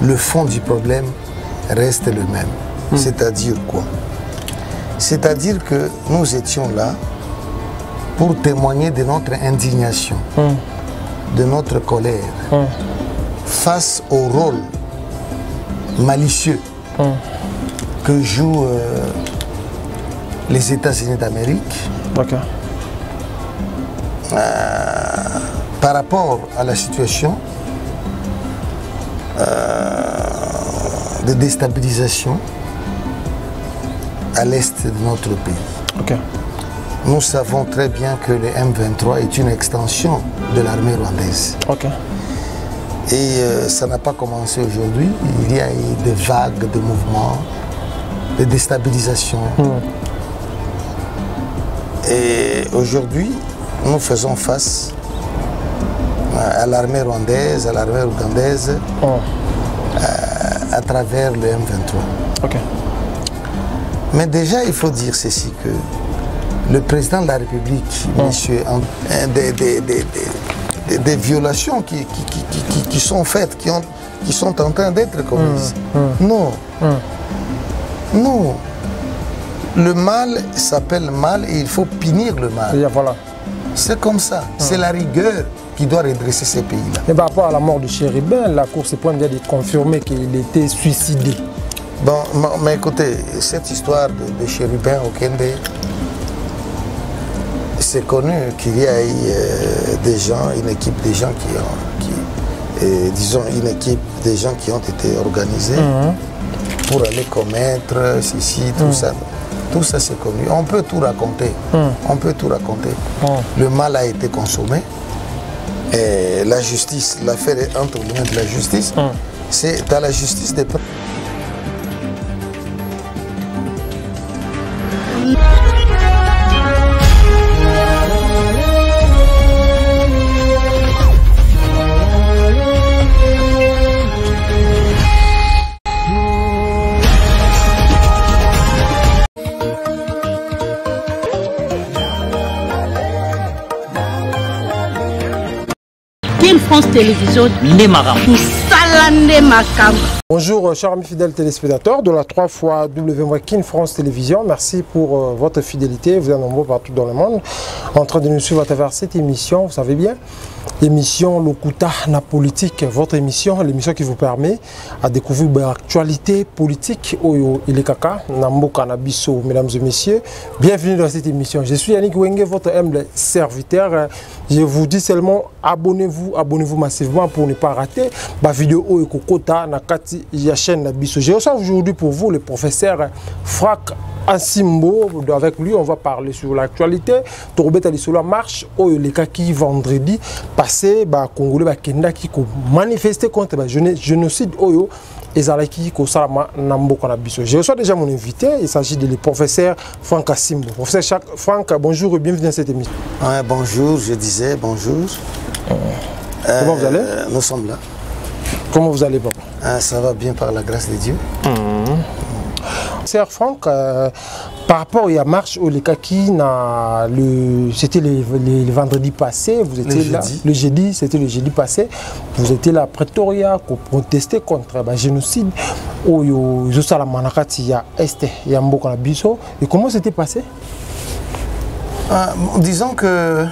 le fond du problème reste le même. C'est-à-dire quoi? C'est-à-dire que nous étions là pour témoigner de notre indignation, de notre colère, face au rôle malicieux que jouent les États-Unis d'Amérique par rapport à la situation de déstabilisation à l'est de notre pays. Nous savons très bien que le M23 est une extension de l'armée rwandaise. Et ça n'a pas commencé aujourd'hui. Il y a eu des vagues de mouvements, de déstabilisation. Et aujourd'hui, nous faisons face à l'armée rwandaise, à l'armée ougandaise, à travers le M23. Mais déjà, il faut dire ceci, que le président de la République, monsieur, des violations qui sont faites, qui sont en train d'être commises. Non. Non. Le mal s'appelle mal et il faut punir le mal. C'est comme ça. C'est la rigueur qui doit redresser ces pays-là. Mais par rapport à la mort de Chérubin, la Cour suprême vient de confirmer qu'il était suicidé. Bon, mais écoutez, cette histoire de Chérubin au Kende, c'est connu qu'il y a eu des gens, une équipe des gens disons une équipe des gens qui ont été organisés pour aller commettre ceci, tout ça. Tout ça c'est connu. On peut tout raconter. On peut tout raconter. Le mal a été consommé. Et la justice, l'affaire est entre les mains de la justice. C'est à la justice des peuples. France Télévisions, bonjour chers amis fidèles téléspectateurs de la 3xW Kin France Télévisions, merci pour votre fidélité, vous êtes nombreux partout dans le monde en train de nous suivre à travers cette émission, vous savez bien, émission Lokuta na politique, votre émission, l'émission qui vous permet à découvrir l'actualité politique au Ilekaka, Nambo Kanabiso, mesdames et messieurs, bienvenue dans cette émission. Je suis Yannick Wenge, votre humble serviteur. Je vous dis seulement abonnez-vous massivement pour ne pas rater ma vidéo au Kokota na kati ya chaîne Nabiso. Je reçois aujourd'hui pour vous le professeur Franck Ansimbo. Avec lui, on va parler sur l'actualité. Torobeta li sur la marche au Lekaki vendredi passé, Congolais Kenda qui manifesté contre le génocide oyo ezalaki ko salama namboka na biso. Je reçois déjà mon invité, il s'agit de le professeur Franck Ansimbo. Professeur Franck, bonjour et bienvenue dans cette émission. Bonjour, je disais bonjour. Comment vous allez? Nous sommes là. Comment vous allez, papa? Ça va bien par la grâce de Dieu. Professeur Franck, par rapport à la marche au Lekaki, c'était le vendredi passé, vous étiez là, le jeudi, c'était le jeudi passé, vous étiez là à Pretoria pour protester contre le génocide au Salamanakati à Est, Yamboka na biso. Et comment c'était passé? Disons que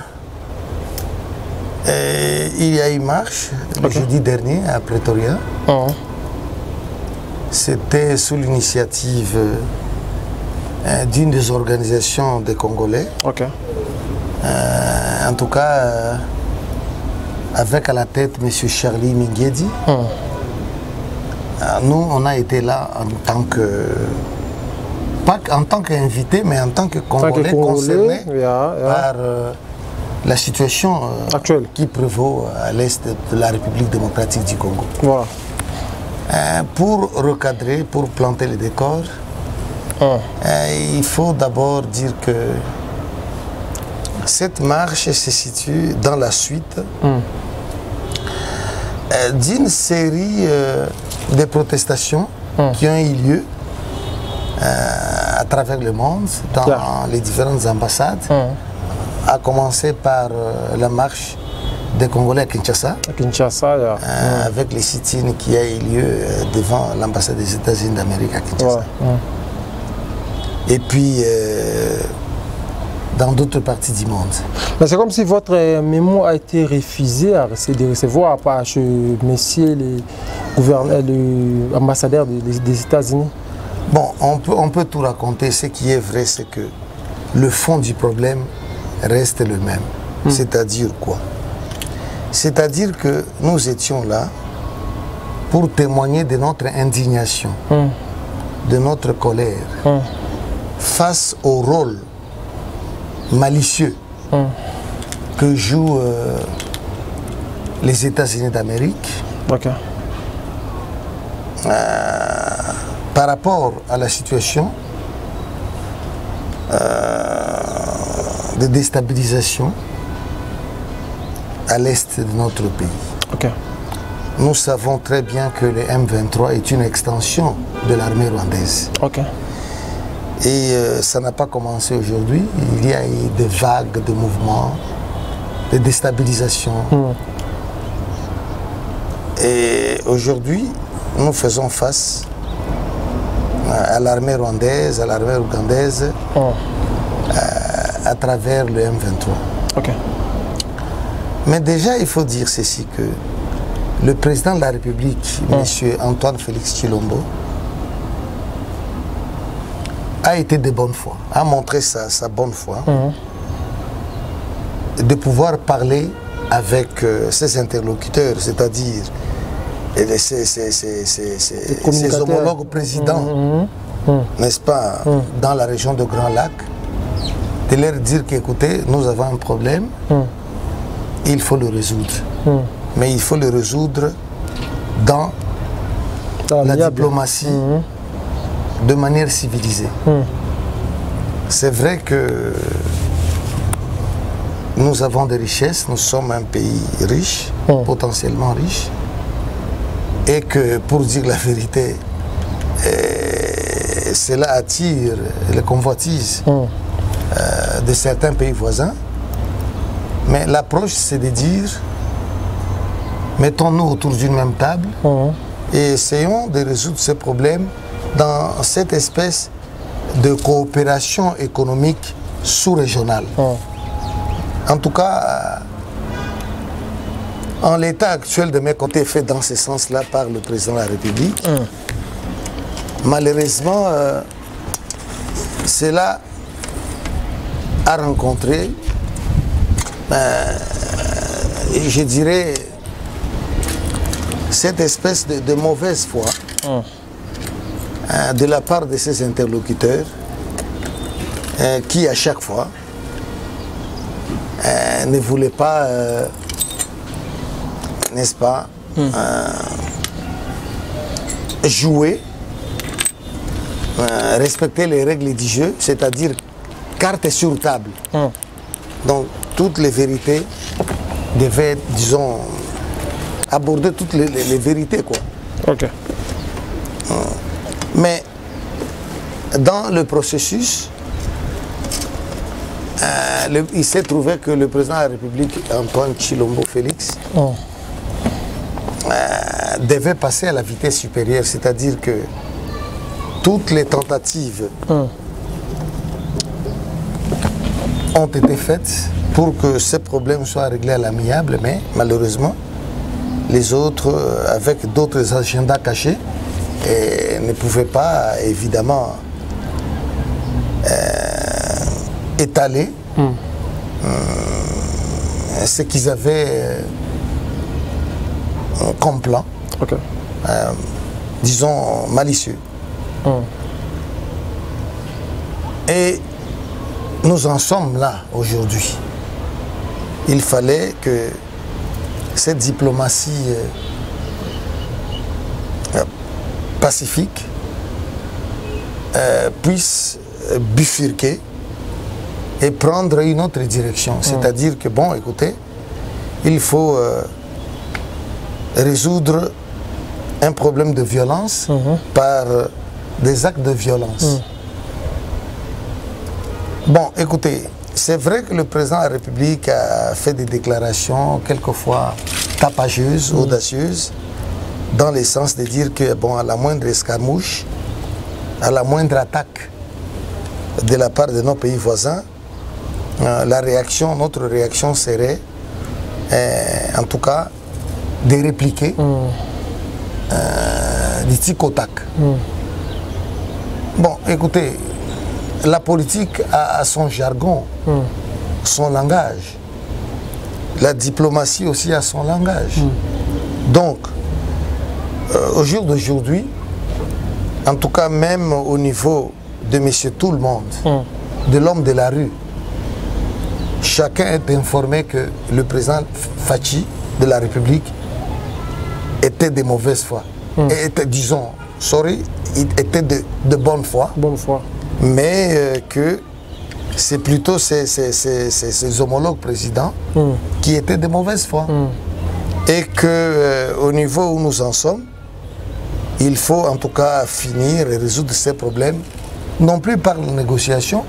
il y a eu marche le jeudi dernier à Pretoria. C'était sous l'initiative d'une des organisations des Congolais. En tout cas, avec à la tête M. Charlie Minguedi. Nous, on a été là en tant que... Pas en tant qu'invité, mais en tant que Congolais concernés par la situation actuelle qui prévaut à l'est de la République démocratique du Congo. Pour recadrer, pour planter les décors, il faut d'abord dire que cette marche se situe dans la suite d'une série de protestations qui ont eu lieu à travers le monde, dans les différentes ambassades, à commencer par la marche des Congolais à Kinshasa. À Kinshasa, avec les sit-ins qui a eu lieu devant l'ambassade des États-Unis d'Amérique à Kinshasa. Et puis, dans d'autres parties du monde. C'est comme si votre mémo a été refusé de recevoir par monsieur l'ambassadeur des États-Unis. Bon, on peut tout raconter. Ce qui est vrai, c'est que le fond du problème reste le même. C'est-à-dire quoi? C'est-à-dire que nous étions là pour témoigner de notre indignation, de notre colère, face au rôle malicieux que jouent les États-Unis d'Amérique par rapport à la situation de déstabilisation à l'est de notre pays. Nous savons très bien que le M23 est une extension de l'armée rwandaise. Et ça n'a pas commencé aujourd'hui. Il y a eu des vagues de mouvements, de déstabilisation. Et aujourd'hui, nous faisons face à l'armée rwandaise, à l'armée ougandaise, à travers le M23. Mais déjà, il faut dire ceci, que le président de la République, M. Antoine Félix Tshilombo, a été de bonne foi, a montré sa bonne foi, de pouvoir parler avec ses interlocuteurs, c'est-à-dire ses homologues présidents, n'est-ce pas, dans la région de Grand Lac, de leur dire qu'écoutez, nous avons un problème, il faut le résoudre. Mais il faut le résoudre dans la diplomatie, de manière civilisée. C'est vrai que nous avons des richesses, nous sommes un pays riche, potentiellement riche, et que, pour dire la vérité, cela attire les convoitises de certains pays voisins. Mais l'approche, c'est de dire, mettons-nous autour d'une même table et essayons de résoudre ces problèmes dans cette espèce de coopération économique sous-régionale. En tout cas, en l'état actuel de mes côtés fait dans ce sens-là par le président de la République, malheureusement, cela a rencontré, je dirais, cette espèce de mauvaise foi de la part de ses interlocuteurs qui, à chaque fois, ne voulaient pas, n'est-ce pas, jouer, respecter les règles du jeu, c'est-à-dire carte sur table. Donc, toutes les vérités devaient être, disons, aborder toutes les vérités, quoi. Mais dans le processus, il s'est trouvé que le président de la République, Antoine Tshilombo Félix, devait passer à la vitesse supérieure, c'est-à-dire que toutes les tentatives ont été faites pour que ces problèmes soient réglés à l'amiable, mais malheureusement, les autres, avec d'autres agendas cachés, ne pouvaient pas, évidemment, étaler ce qu'ils avaient comme plan, disons, malicieux. Et nous en sommes là aujourd'hui. Il fallait que cette diplomatie pacifique puisse bifurquer et prendre une autre direction. C'est-à-dire que, bon, écoutez, il faut résoudre un problème de violence par des actes de violence. Bon, écoutez, c'est vrai que le président de la République a fait des déclarations quelquefois tapageuses, audacieuses, dans le sens de dire que, bon, à la moindre escarmouche, à la moindre attaque de la part de nos pays voisins, notre réaction serait, en tout cas, de répliquer du tic au tac. Bon, écoutez, la politique a son jargon, son langage. La diplomatie aussi a son langage. Donc, au jour d'aujourd'hui, en tout cas même au niveau de Monsieur Tout-le-Monde, de l'homme de la rue, chacun est informé que le président Fachi de la République était de mauvaise foi. Et était, disons, il était de bonne foi. Mais que c'est plutôt ses homologues présidents qui étaient de mauvaise foi. Et qu'au niveau où nous en sommes, il faut en tout cas finir et résoudre ces problèmes, non plus par la négociation,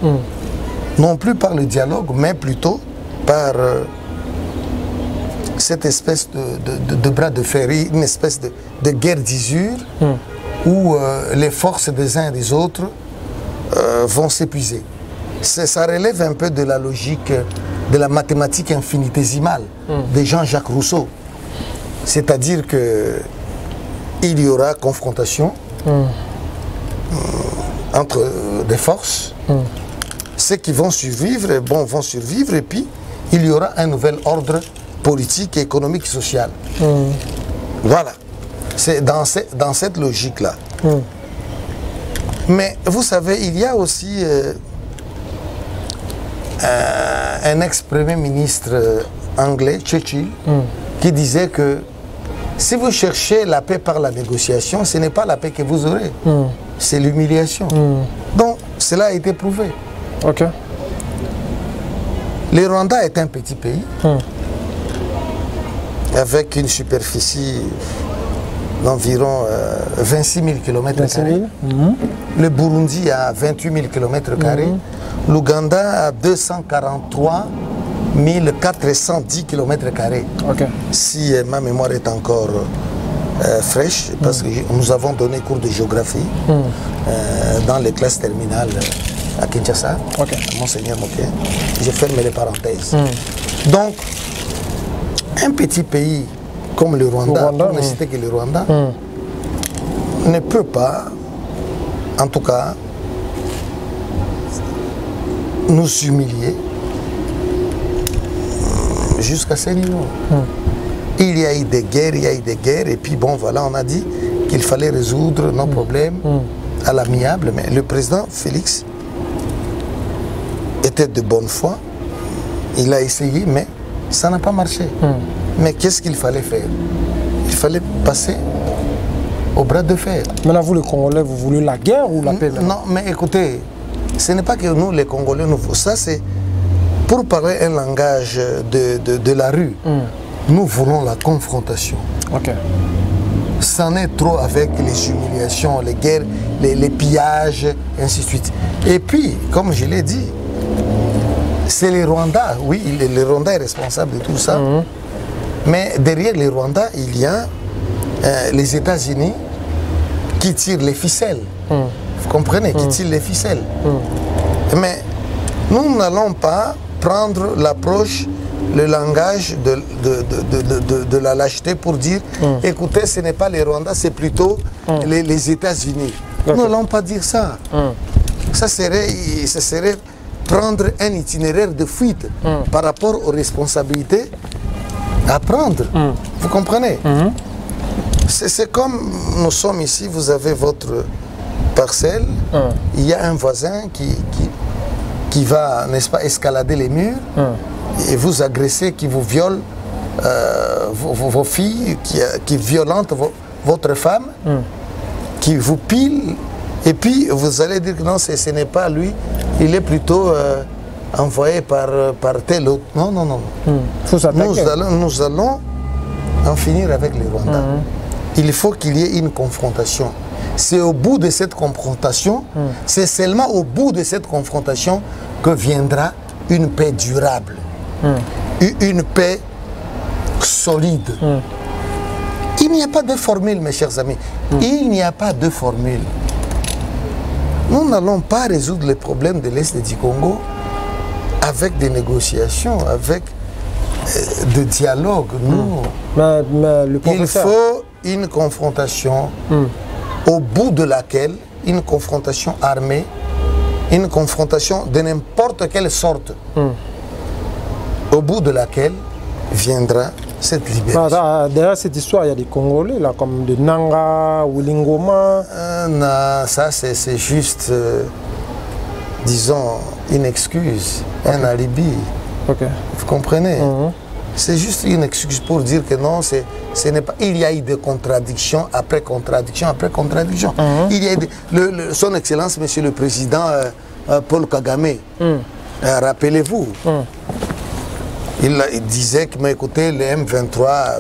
non plus par le dialogue, mais plutôt par cette espèce de bras de fer, une espèce de guerre d'usure où les forces des uns et des autres vont s'épuiser. Ça relève un peu de la logique de la mathématique infinitésimale de Jean-Jacques Rousseau. C'est-à-dire que il y aura confrontation entre des forces. Ceux qui vont survivre, vont survivre, et puis il y aura un nouvel ordre politique, économique, social. Voilà. C'est dans cette logique-là. Mais vous savez, il y a aussi un ex-premier ministre anglais, Churchill, qui disait que si vous cherchez la paix par la négociation, ce n'est pas la paix que vous aurez, c'est l'humiliation. Donc, cela a été prouvé. Le Rwanda est un petit pays, avec une superficie d'environ 26 000 km². Le Burundi a 28 000 km². L'Ouganda a 243 410 km². Si ma mémoire est encore fraîche, parce que nous avons donné cours de géographie dans les classes terminales à Kinshasa, Monseigneur Moké. Je ferme les parenthèses. Donc, un petit pays comme le Rwanda, pour ne citer que le Rwanda, ne peut pas, en tout cas, nous humilier jusqu'à ce niveau. Il y a eu des guerres, et puis bon, voilà, on a dit qu'il fallait résoudre nos problèmes à l'amiable, mais le président Félix était de bonne foi, il a essayé, mais ça n'a pas marché. Mais qu'est-ce qu'il fallait faire? Il fallait passer au bras de fer. Maintenant, vous les Congolais, vous voulez la guerre ou la paix? Non, mais écoutez, ce n'est pas que nous, les Congolais, ça c'est pour parler un langage de la rue. Nous voulons la confrontation. Ça n'est trop avec les humiliations, les guerres, les pillages, ainsi de suite. Et puis, comme je l'ai dit, c'est les Rwandais. Oui, le Rwanda est responsable de tout ça. Mais derrière les Rwandais, il y a les États-Unis qui tirent les ficelles. Vous comprenez? Qui tirent les ficelles. Mais nous n'allons pas prendre l'approche, le langage de la lâcheté pour dire écoutez, ce n'est pas les Rwandais, c'est plutôt les États-Unis. Nous n'allons pas dire ça. Ça serait prendre un itinéraire de fuite par rapport aux responsabilités à prendre. Vous comprenez? C'est comme nous sommes ici, vous avez votre parcelle, il y a un voisin qui va, n'est-ce pas, escalader les murs et vous agresser, qui vous viole vos filles, qui violente votre femme, qui vous pile, et puis vous allez dire que non, ce n'est pas lui, il est plutôt envoyé par tel autre. Non, non, non. Nous allons en finir avec les Rwandais. Il faut qu'il y ait une confrontation. C'est au bout de cette confrontation, c'est seulement au bout de cette confrontation que viendra une paix durable, une paix solide. Il n'y a pas de formule, mes chers amis. Il n'y a pas de formule. Nous n'allons pas résoudre les problèmes de l'Est du Congo avec des négociations, avec de dialogue. Non. Mais le professeur... Il faut une confrontation au bout de laquelle, une confrontation armée, une confrontation de n'importe quelle sorte, au bout de laquelle viendra cette libération. Derrière cette histoire, il y a des Congolais, là, comme de Nanga, Wilingoma. Non, ça c'est juste, disons, une excuse, un alibi. Vous comprenez? C'est juste une excuse pour dire que non, ce n'est pas. Il y a eu des contradictions après contradiction après contradiction. Il y a son Excellence, Monsieur le Président Paul Kagame, rappelez-vous, il disait que, mais écoutez, le M23,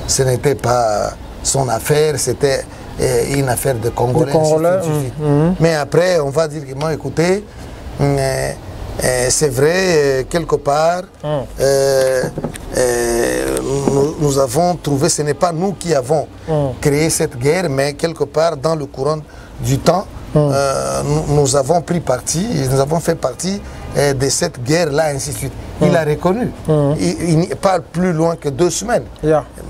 ce n'était pas son affaire, c'était une affaire de Congolais. Mais après, on va dire que, moi, écoutez, c'est vrai, quelque part, nous avons trouvé, ce n'est pas nous qui avons créé cette guerre, mais quelque part, dans le courant du temps, nous avons pris parti, nous avons fait partie de cette guerre-là, ainsi de suite. Il a reconnu. Il n'est pas plus loin que 2 semaines.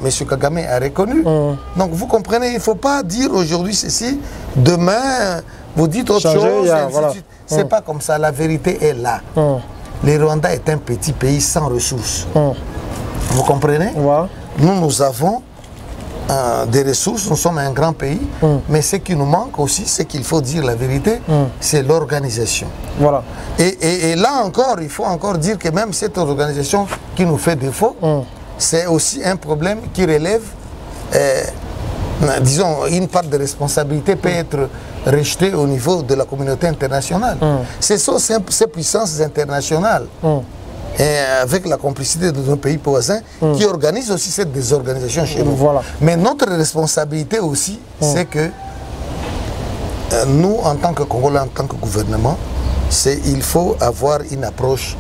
Monsieur Kagame a reconnu. Donc vous comprenez, il ne faut pas dire aujourd'hui ceci, demain vous dites autre chose, ainsi de suite. C'est pas comme ça, la vérité est là. Le Rwanda est un petit pays sans ressources. Vous comprenez? Nous avons des ressources, nous sommes un grand pays, mais ce qui nous manque aussi, c'est qu'il faut dire la vérité, c'est l'organisation. Et là encore, il faut encore dire que même cette organisation qui nous fait défaut, c'est aussi un problème qui relève, disons, une part de responsabilité peut être rejetée au niveau de la communauté internationale. Ce sont ces puissances internationales, et avec la complicité de nos pays voisins, qui organisent aussi cette désorganisation chez nous. Mais notre responsabilité aussi, c'est que nous, en tant que Congolais, en tant que gouvernement, il faut avoir une approche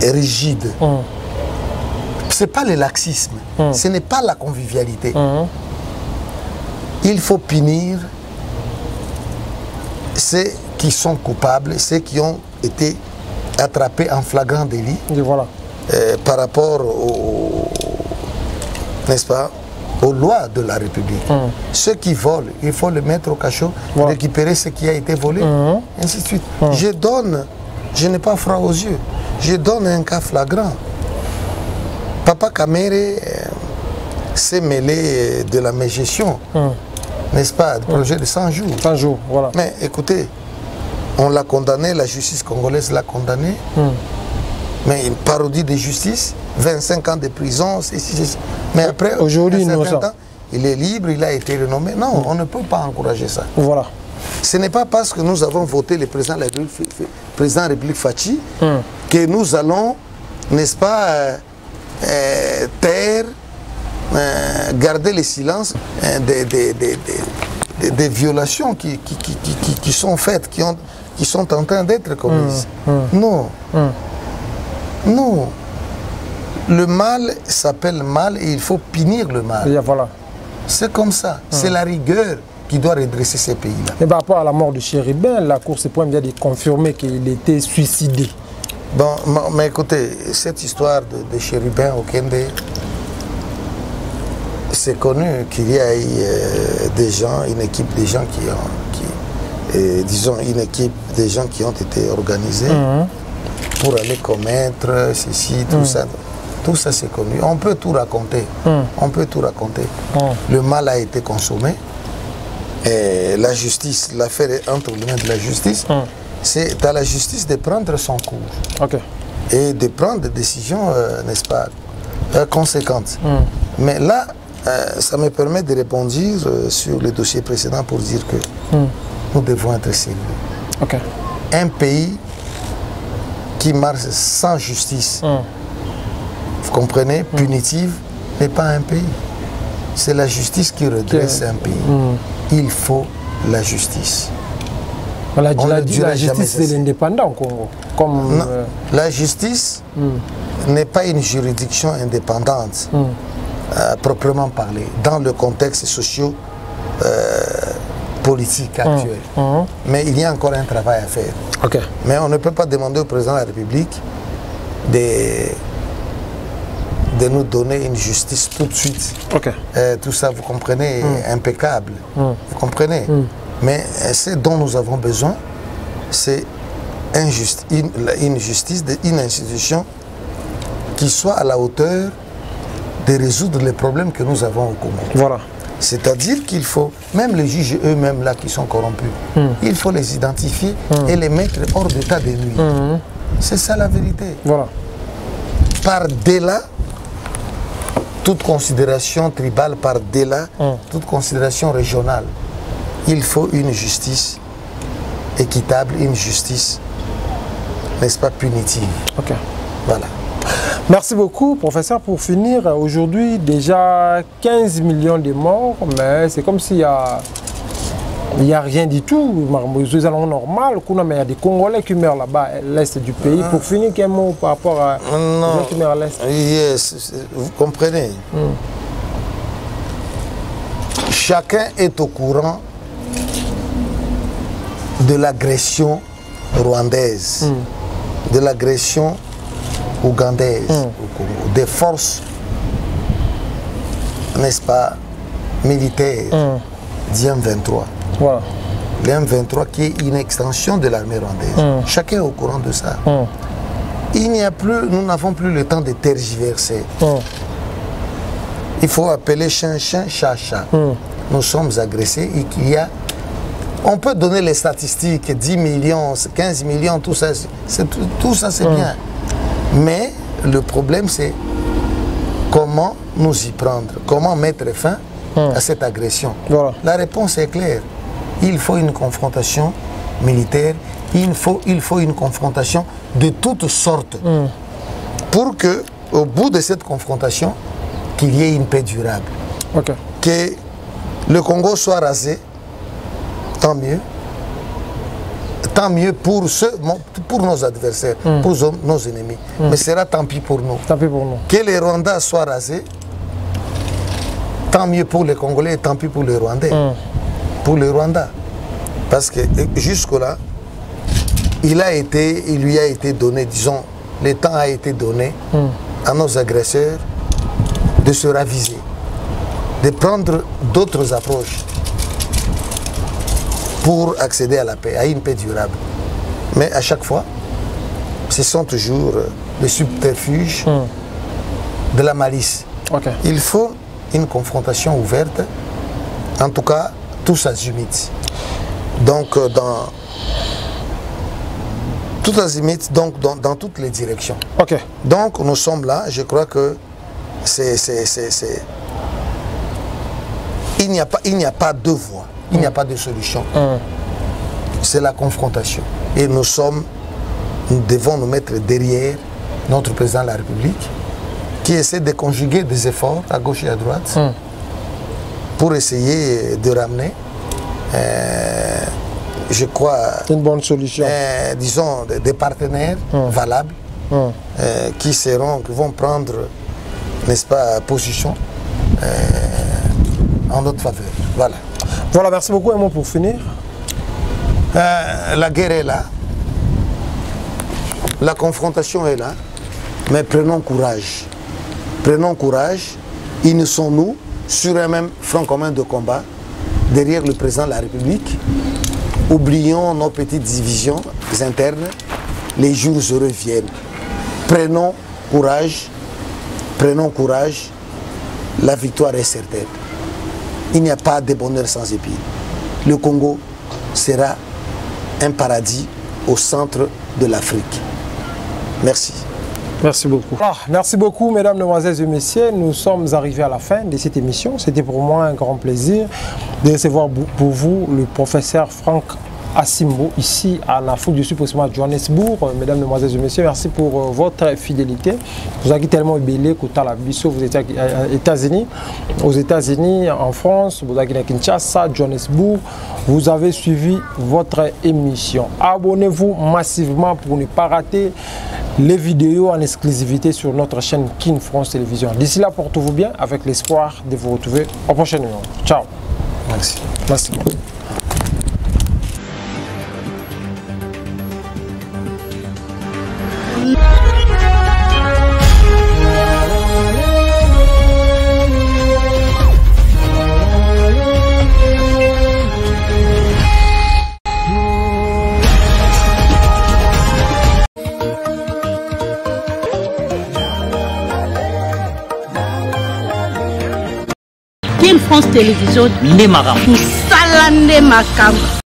rigide. Ce n'est pas le laxisme, ce n'est pas la convivialité. Il faut punir ceux qui sont coupables, ceux qui ont été attrapés en flagrant délit par rapport n'est-ce pas, aux lois de la République. Ceux qui volent, il faut les mettre au cachot, récupérer ce qui a été volé, ainsi de suite. Je n'ai pas froid aux yeux, je donne un cas flagrant. Papa Kamere s'est mêlé de la mégestion, n'est-ce pas, du projet de 100 jours. 100 jours, voilà. Mais écoutez, on l'a condamné, la justice congolaise l'a condamné, mais une parodie de justice, 25 ans de prison, mais après, aujourd'hui, il est libre, il a été renommé. Non, on ne peut pas encourager ça. Ce n'est pas parce que nous avons voté le président de la République Fachi que nous allons, n'est-ce pas, taire, garder le silence des violations qui sont faites, qui sont en train d'être commises. Non. Non. Le mal s'appelle mal et il faut punir le mal. C'est comme ça. C'est la rigueur qui doit redresser ces pays-là. Et par rapport à la mort de Chérubin, la Cour suprême vient de confirmer qu'il était suicidé. Bon, mais écoutez, cette histoire de Chérubin au Kende, c'est connu qu'il y a eu des gens, une équipe des gens disons une équipe des gens qui ont été organisés pour aller commettre ceci, tout ça. Tout ça c'est connu. On peut tout raconter. On peut tout raconter. Le mal a été consommé. Et la justice, l'affaire est entre les mains de la justice. C'est à la justice de prendre son cours. Et de prendre des décisions, n'est-ce pas, conséquentes. Mais là, ça me permet de répondre sur le dossier précédent pour dire que nous devons être sérieux. Un pays qui marche sans justice, vous comprenez, punitive, n'est pas un pays. C'est la justice qui redresse un pays. Il faut la justice. La justice, c'est l'indépendant au Congo. Comme, la justice n'est pas une juridiction indépendante, proprement parler, dans le contexte socio-politique actuel. Mais il y a encore un travail à faire. Mais on ne peut pas demander au président de la République de nous donner une justice tout de suite. Tout ça, vous comprenez, est impeccable. Vous comprenez. Mais ce dont nous avons besoin, c'est une justice, une institution qui soit à la hauteur de résoudre les problèmes que nous avons au Congo. Voilà. C'est-à-dire qu'il faut, même les juges eux-mêmes là qui sont corrompus, il faut les identifier et les mettre hors d'état de nuit. C'est ça la vérité. Voilà. Par-delà toute considération tribale, par-delà toute considération régionale, il faut une justice équitable, une justice, n'est-ce pas, punitive. Voilà. Merci beaucoup, professeur. Pour finir, aujourd'hui, déjà 15 millions de morts, mais c'est comme s'il y a rien du tout. Nous allons normal, mais il y a des Congolais qui meurent là-bas, à l'est du pays. Pour finir, quel mot par rapport à gens qui meurent à l'est? Vous comprenez. Chacun est au courant de l'agression rwandaise, de l'agression ougandaise au Congo, des forces, n'est-ce pas, militaires du M23. Voilà. Le M23 qui est une extension de l'armée rwandaise. Chacun est au courant de ça. Il n'y a plus, nous n'avons plus le temps de tergiverser. Il faut appeler chien, chien, chat, chat. Nous sommes agressés et qu'il y a... On peut donner les statistiques, 10 millions, 15 millions, tout ça c'est bien. Mais le problème c'est comment nous y prendre, comment mettre fin à cette agression. Voilà. La réponse est claire. Il faut une confrontation militaire, il faut une confrontation de toutes sortes pour que, au bout de cette confrontation, qu'il y ait une paix durable. Que le Congo soit rasé, tant mieux. Tant mieux pour nos adversaires, pour nos ennemis. Mais sera tant pis pour nous. Tant pis pour nous. Que les Rwandais soient rasés, tant mieux pour les Congolais, tant pis pour les Rwandais. Pour les Rwandais. Parce que jusque-là, il lui a été donné, disons, le temps a été donné à nos agresseurs de se raviser, de prendre d'autres approches pour accéder à la paix, à une paix durable. Mais à chaque fois, ce sont toujours des subterfuges, de la malice. Il faut une confrontation ouverte, en tout cas, tous azimuts. Donc, dans toutes les directions. Donc, nous sommes là, je crois que il n'y a pas deux voies. Il n'y a pas de solution. C'est la confrontation. Et nous devons nous mettre derrière notre président de la République qui essaie de conjuguer des efforts à gauche et à droite pour essayer de ramener, je crois, une bonne solution. Disons, des partenaires valables qui vont prendre, n'est-ce pas, position en notre faveur. Voilà. Voilà, merci beaucoup. Un mot pour finir. La guerre est là. La confrontation est là. Mais prenons courage. Prenons courage. Unissons-nous sur un même front commun de combat derrière le président de la République. Oublions nos petites divisions internes. Les jours heureux viennent. Prenons courage. Prenons courage. La victoire est certaine. Il n'y a pas de bonheur sans épine. Le Congo sera un paradis au centre de l'Afrique. Merci. Merci beaucoup. Merci beaucoup, mesdames, mesdemoiselles et messieurs. Nous sommes arrivés à la fin de cette émission. C'était pour moi un grand plaisir de recevoir pour vous le professeur Franck à Simbo, ici en Afrique du Sud, précisément à Johannesburg. Mesdames, Mesdemoiselles et Messieurs, merci pour votre fidélité. Vous avez tellement belé qu'au Talabiso, vous étiez aux États-Unis, en France, vous avez à Kinshasa, Johannesburg. Vous avez suivi votre émission. Abonnez-vous massivement pour ne pas rater les vidéos en exclusivité sur notre chaîne Kin France Télévision. D'ici là, portez-vous bien avec l'espoir de vous retrouver au prochain numéro. Ciao. Merci. Merci. Kin France Télévision, Ndé Makam. Salande Makam.